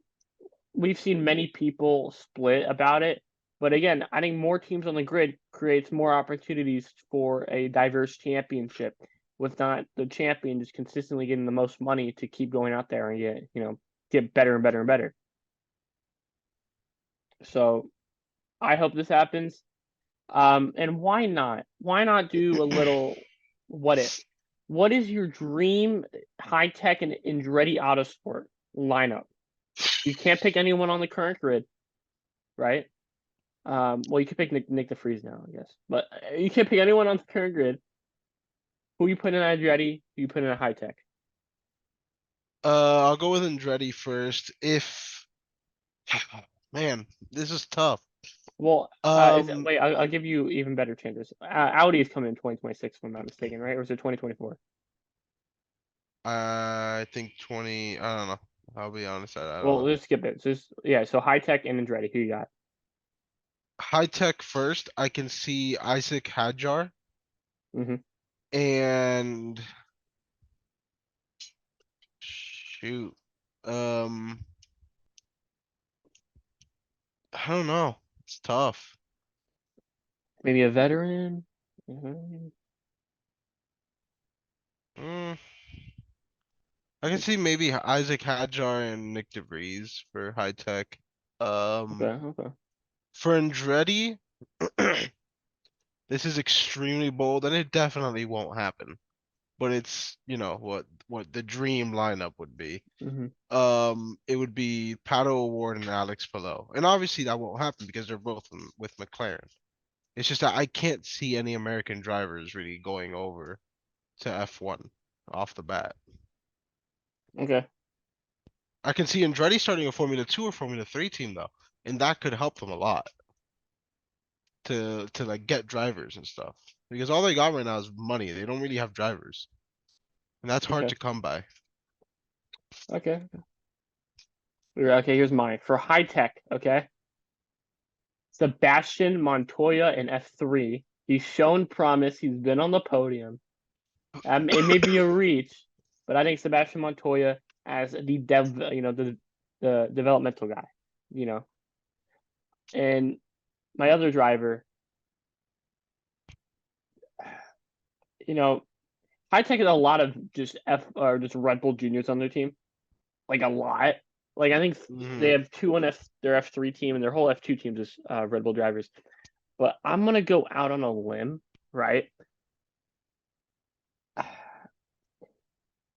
we've seen many people split about it, but again, adding more teams on the grid creates more opportunities for a diverse championship, with not the champion just consistently getting the most money to keep going out there and get better and better and better. So I hope this happens. And why not? Why not do a little what if? What is your dream high-tech and Andretti Autosport lineup? You can't pick anyone on the current grid, right? Well, you could pick Nick DeFries now, I guess, but you can't pick anyone on the current grid. Who you put in Andretti? Who you put in a high-tech? I'll go with Andretti first. Man, this is tough. Well, wait, I'll give you even better chances. Audi is coming in 2026, if I'm not mistaken, right? Or is it 2024? I think 20. I don't know. I'll be honest. I don't Well, know. let's skip it. So high-tech and Andretti. Who you got? High tech first. I can see Isaac Hadjar Mm-hmm. and shoot. Um, I don't know. It's tough. Maybe a veteran. Mhm. Mm, I can see maybe Isaac Hadjar and Nick DeVries for high tech. Okay, Um, okay. for Andretti, this is extremely bold, and it definitely won't happen. But it's what the dream lineup would be. Mm-hmm. It would be Pato O'Ward and Alex Palou, and obviously that won't happen because they're both with McLaren. It's just that I can't see any American drivers really going over to F1 off the bat. Okay. I can see Andretti starting a Formula 2 or Formula 3 team though, and that could help them a lot to like get drivers and stuff. Because all they got right now is money. They don't really have drivers. And that's hard Okay. to come by. Okay. Okay, here's mine. For high tech, okay? Sebastian Montoya in F3. He's shown promise. He's been on the podium. It may be a reach, but I think Sebastian Montoya as the developmental guy, you know. And my other driver, high tech has a lot of just just Red Bull juniors on their team, like a lot. Like I think they Hmm. have two on their F3 team, and their whole F2 team is Red Bull drivers. But I'm gonna go out on a limb, right?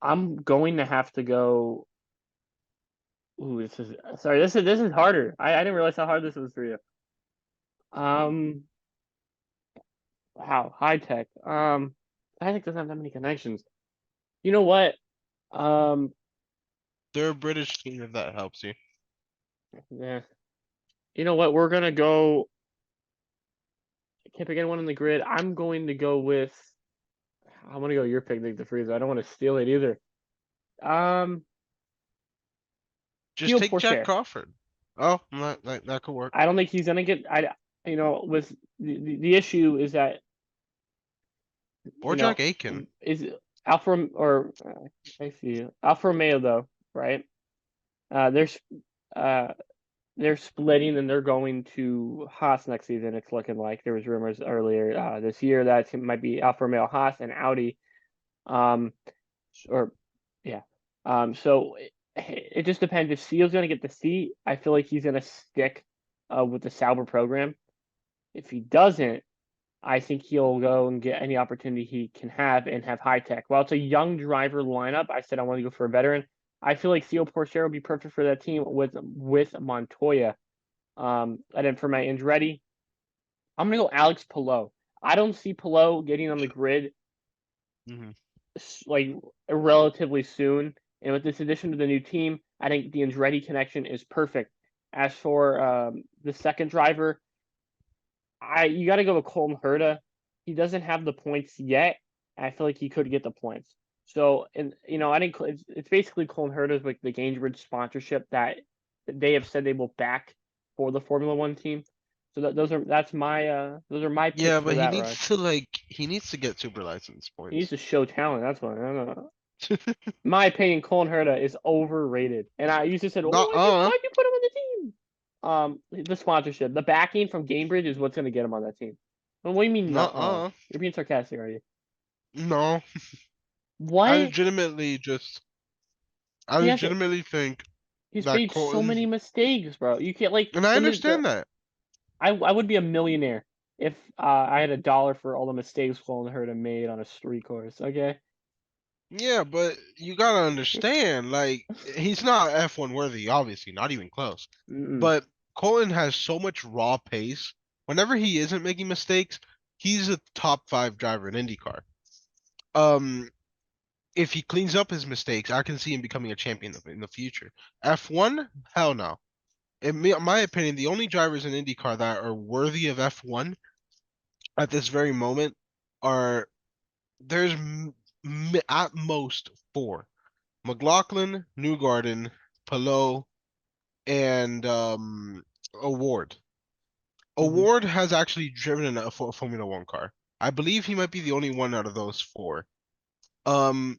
I'm going to have to go. Ooh, this is sorry. This is harder. I didn't realize how hard this was for you. Um, wow, high tech. High tech doesn't have that many connections. You know what? Um, They're a British team if that helps you. yeah. You know what? We're gonna go. I can't pick anyone on the grid. I'm going to go with. I'm gonna go your pick, Nick the Freezer. I don't want to steal it either. Um, Just Theo take Jack Porcher. Crawford. Oh, that could work. I don't think he's gonna get. With the issue is that Or Jack Aiken. is Alfa or I see Alfa Romeo though, right? There's they're splitting and they're going to Haas next season. It's looking like there was rumors earlier this year that it might be Alfa Romeo, Haas, and Audi. Um, or yeah. So it just depends. If Seal's going to get the seat, I feel like he's going to stick with the Sauber program. If he doesn't, I think he'll go and get any opportunity he can have and have high tech. While it's a young driver lineup, I said I want to go for a veteran. I feel like Theo Porcher would be perfect for that team with Montoya. And then for my Andretti, I'm gonna go Alex Palou. I don't see Palou getting on the grid Hmm. like relatively soon. And with this addition to the new team, I think the Andretti connection is perfect. As for the second driver, you got to go with Colton Herta. He doesn't have the points yet. I feel like he could get the points. So, and I think it's basically Colton Herta's like the Gainsbridge sponsorship that they have said they will back for the Formula One team. So those are my picks Yeah, for but he that ride. needs to like he needs to get super license He needs points. to show talent. That's what I don't know. My opinion, Colton Herta is overrated. And I used to say, "Oh, Nuh-uh. why'd you put him on the team?" The sponsorship, the backing from Gamebridge is what's going to get him on that team. Well, what do you mean, nuh-uh? Nuh-uh. You're being sarcastic, are you? No. I What? legitimately just I He has legitimately think he's that made so Colton's many mistakes, bro. You can't like and I the understand that. I would be a millionaire if I had $1 for all the mistakes Colton Herta made on a street course. Okay. Yeah, but you gotta understand, like he's not F1 worthy, obviously, not even close. Mm-mm. But Colton has so much raw pace. Whenever he isn't making mistakes, he's a top five driver in IndyCar. Um, if he cleans up his mistakes, I can see him becoming a champion in the future. F1, hell no. In my opinion, the only drivers in IndyCar that are worthy of F1 at this very moment are there's at most four: McLaughlin, Newgarden, Palou, and Award. Mm-hmm. Award has actually driven a Formula One car. I believe he might be the only one out of those four. Um,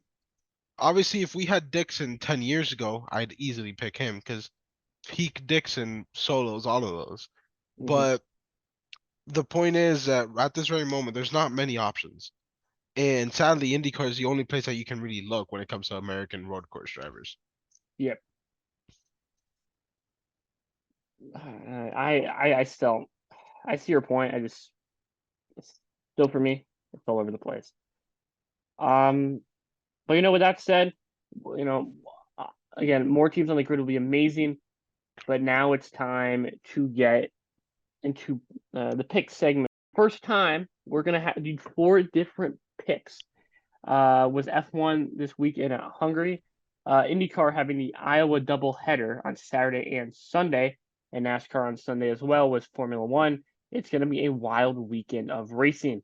Obviously, if we had Dixon 10 years ago, I'd easily pick him because peak Dixon solos all of those. Mm-hmm. But the point is that at this very moment, there's not many options. And sadly, IndyCar is the only place that you can really look when it comes to American road course drivers. Yep. I still I see your point. It's still for me, it's all over the place. Um, but with that said, you know, uh, again, more teams on the grid will be amazing. But now it's time to get into the pick segment. First time we're gonna do four different picks. Was F1 this weekend at Hungary. IndyCar having the Iowa doubleheader on Saturday and Sunday, and NASCAR on Sunday as well was Formula One. It's going to be a wild weekend of racing.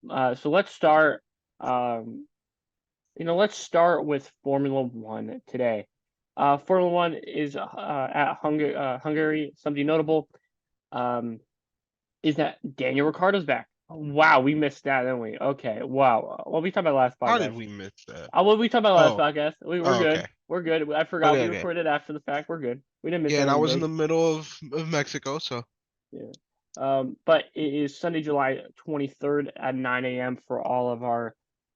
So let's start. Um, let's start with Formula One today. Formula One is at Hungary. Something notable um, is that Daniel Ricciardo's back. Wow, we missed that, didn't we? Okay, wow. What we talked about last How did podcast? we miss that? What we talked about last Oh, podcast? We're oh, good. okay. We're good. I forgot Okay, we okay. recorded after the fact. We're good. We didn't miss Yeah, and I anything was in the big. middle of Mexico, so Yeah. But it is Sunday, July 23rd at 9 a.m. for all of our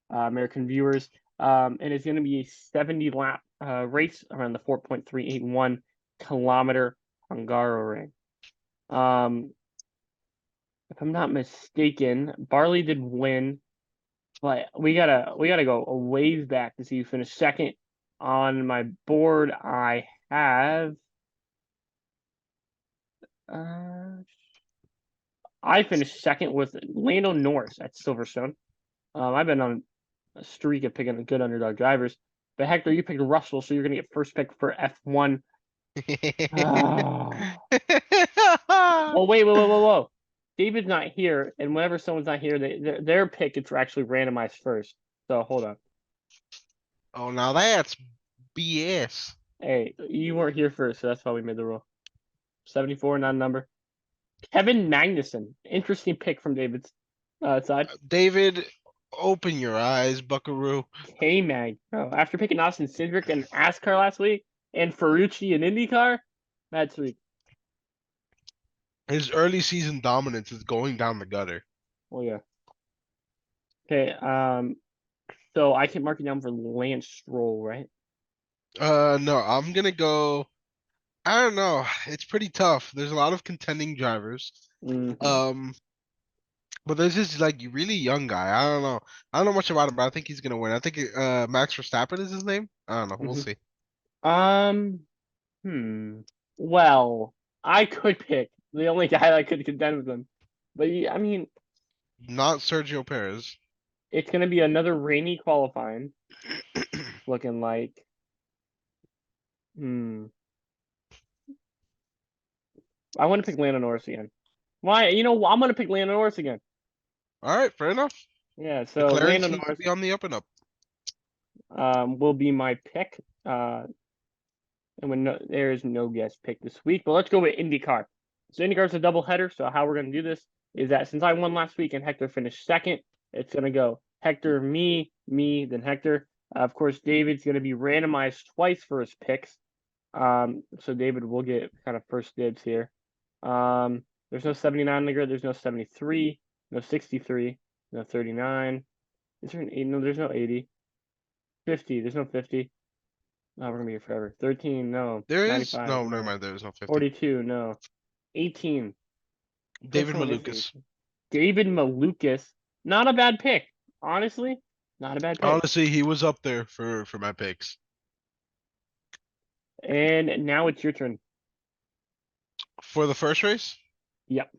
American viewers. And it's going to be a 70 lap race around the 4.381 kilometer Hungaroring. Um, if I'm not mistaken, Barley did win, but we gotta go a ways back to see who finished second. On my board, I have uh, I finished second with Lando Norris at Silverstone. I've been on a streak of picking good underdog drivers. But Hector, you picked Russell, so you're gonna get first pick for F1. Oh. Well, wait, whoa, whoa, whoa, whoa. David's not here, and whenever someone's not here, their pick is actually randomized first. So hold on. Oh, now that's BS. Hey, you weren't here first, so that's why we made the rule. 74, not a number. Kevin Magnussen. Interesting pick from David's side. David, open your eyes, Buckaroo. K Mag. Oh, after picking Austin Cindric and ASCAR last week and Ferrucci and IndyCar, that's sweet. His early season dominance is going down the gutter. Oh yeah. Okay, so I can mark it down for Lance Stroll, right? No, I'm gonna go. I don't know. It's pretty tough. There's a lot of contending drivers. Mm-hmm. Um, but there's this like really young guy. I don't know. I don't know much about him, but I think he's gonna win. I think Max Verstappen is his name. I don't know. We'll Mm-hmm. see. Um, hmm. Well, I could pick the only guy that could contend with him. But I mean, Not Sergio Perez. it's gonna be another rainy qualifying, looking like. Hmm. I want to pick Lando Norris again. Why? I'm gonna pick Lando Norris again. All right, fair enough. Yeah. So McLaren Lando seems to Norris be on the up and up. will be my pick. And there is no guest pick this week, but let's go with IndyCar. So IndyCar's a double header. So how we're gonna do this is that since I won last week and Hector finished second, it's gonna go Hector, me, then Hector. Of course, David's gonna be randomized twice for his picks. So David will get kind of first dibs here. There's no 79 on the grid. There's no 73, no 63, no 39. Is there an 80? No, there's no 80. 50. There's no 50. Oh, we're gonna be here forever. 13, no. There is 95, no, never no. mind. There is no 50. 42, no. 18. Of course, David someone is Malukas. 18. David Malukas. Not a bad pick. Honestly, not a bad pick. Honestly, he was up there for my picks. And now it's your turn. For the first race? Yep.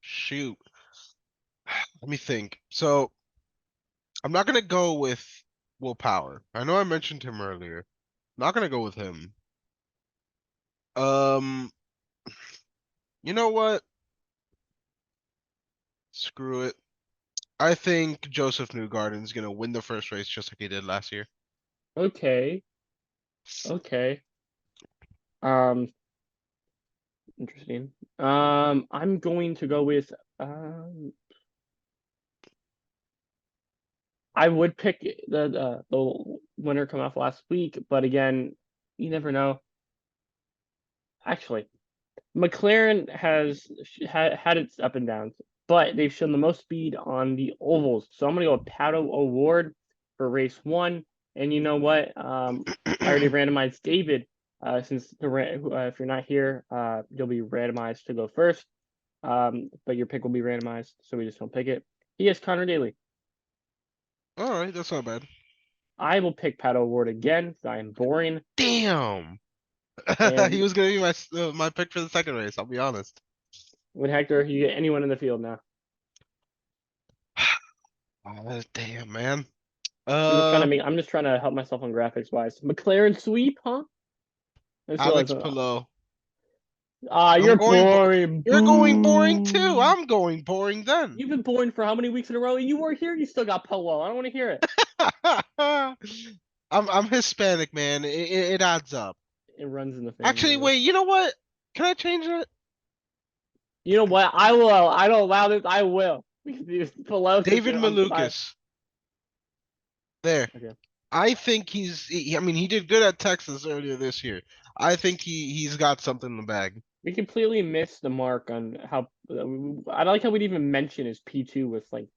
Shoot. Let me think. So I'm not gonna go with Will Power. I know I mentioned him earlier. Not gonna go with him. Um, you know what? Screw it. I think Joseph Newgarden's gonna win the first race just like he did last year. Okay. Okay. Um, Interesting. I'm going to go with I would pick the winner come off last week, but again, you never know. Actually, McLaren has had its up and downs, but they've shown the most speed on the ovals. So I'm gonna go with Pato Award for race one. And you know what? I already randomized David. Since if you're not here, you'll be randomized to go first. But your pick will be randomized, so we just don't pick it. He has Conor Daly. All right, that's not bad. I will pick Pato Award again, because I am boring. Damn. He And was gonna be my pick for the second race. I'll be honest. with Hector, you get anyone in the field now. Damn, man. I'm just trying to help myself on graphics wise. McLaren sweep, huh? I just Alex realized. Pillow. I'm You're going. boring. You're going boring too. Boo. I'm going boring then. You've been boring for how many weeks in a row? You were here. You still got Polo. I don't want to hear it. I'm Hispanic, man. It adds up. It runs in the Actually, family. wait. You know what? Can I change it? You know what? I will. I don't allow this. I will. Because Polo sits David there on 5. Malukas. There. Okay. I think I mean, he did good at Texas earlier this year. I think he's got something in the bag. We completely missed the mark on how. I like how we'd even mention his P2 with like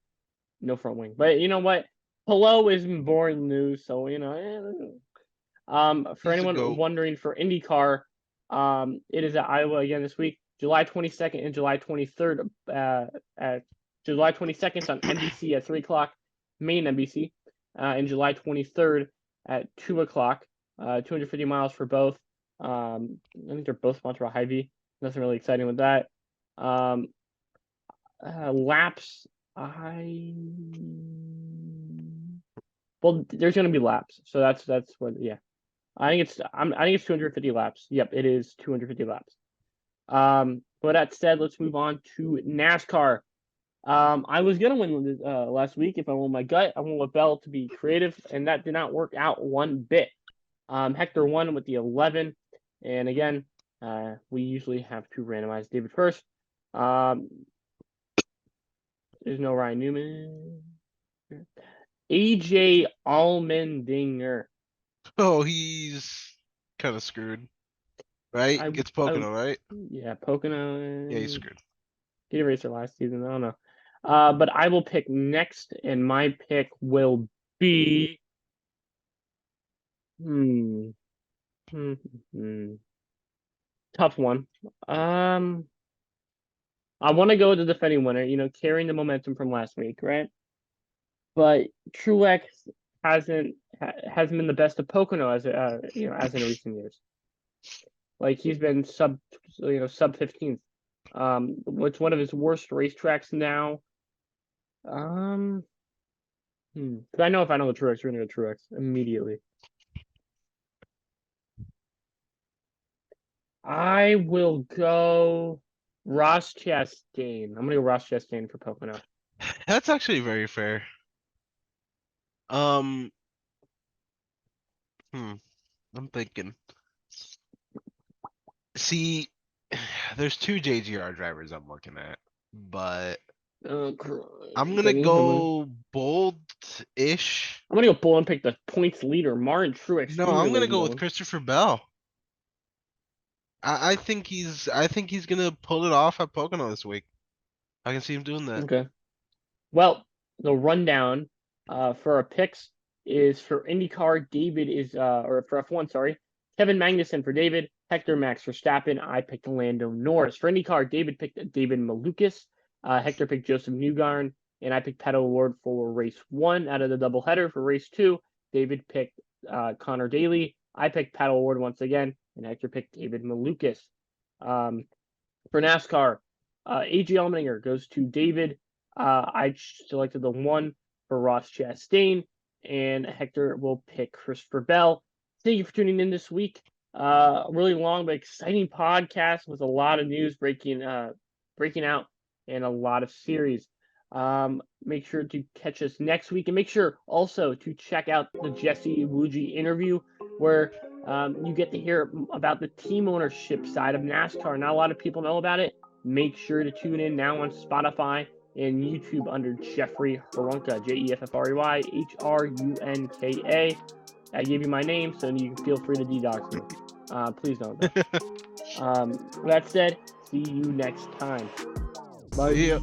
no front wing. But you know what? Polo isn't boring news, so for He's the anyone GOAT. wondering for IndyCar, it is at Iowa again this week, July 22nd and July 23rd. At July 22nd on NBC at 3 o'clock, main NBC, and July 23rd at 2 o'clock. 250 miles for both. I think they're both sponsored by Hy-Vee. Nothing really exciting with that. Laps. Well, there's going to be laps, so that's what. Yeah, I think it's 250 laps. Yep, it is 250 laps. But that said, let's move on to NASCAR. I was gonna win last week if I went with my gut. I went with Bell to be creative, and that did not work out one bit. Hector won with the 11, and again, we usually have to randomize David first. There's no Ryan Newman. AJ Allmendinger. Oh, he's kind of screwed, right? Gets Pocono, right? Yeah, Pocono. Yeah, he's screwed. He erased her last season. I don't know. But I will pick next, and my pick will be. Tough one. I want to go with the defending winner. Carrying the momentum from last week, right? But Truex hasn't been the best of Pocono as in recent years. Like he's been sub 15th. What's one of his worst racetracks now? 'Cause I know if I know the Truex, we're gonna go Truex immediately. I will go Ross Chastain. I'm gonna go Ross Chastain for Pocono. That's actually very fair. Um, I'm thinking. See, there's two JGR drivers I'm looking at, but I'm gonna Denny, go bold-ish. I'm gonna go Bull and pick the points leader, Martin Truex No, Jr., I'm gonna ladies and go with gentlemen. Christopher Bell. I think he's gonna pull it off at Pocono this week. I can see him doing that. Okay. Well, the rundown for our picks is for IndyCar. David is or for F1, sorry. Kevin Magnussen for David. Hector Max Verstappen. I picked Lando Norris. For IndyCar, David picked David Malukas. Hector picked Joseph Newgarden. And I picked Pato O'Ward for race 1 out of the doubleheader. For race 2, David picked Conor Daly. I picked Pato O'Ward once again. And Hector picked David Malukas. For NASCAR, AJ Allmendinger goes to David. I selected the 1 for Ross Chastain, and Hector will pick Christopher Bell. Thank you for tuning in this week. Really long but exciting podcast with a lot of news breaking out and a lot of series. Make sure to catch us next week, and make sure also to check out the Jesse Iwuji interview where you get to hear about the team ownership side of NASCAR. Not a lot of people know about it. Make sure to tune in now on Spotify and YouTube under Jeffrey Hrunka, Jeffrey Hrunka. I gave you my name, so you can feel free to dedox me. Please don't. That said, see you next time. Bye. See ya.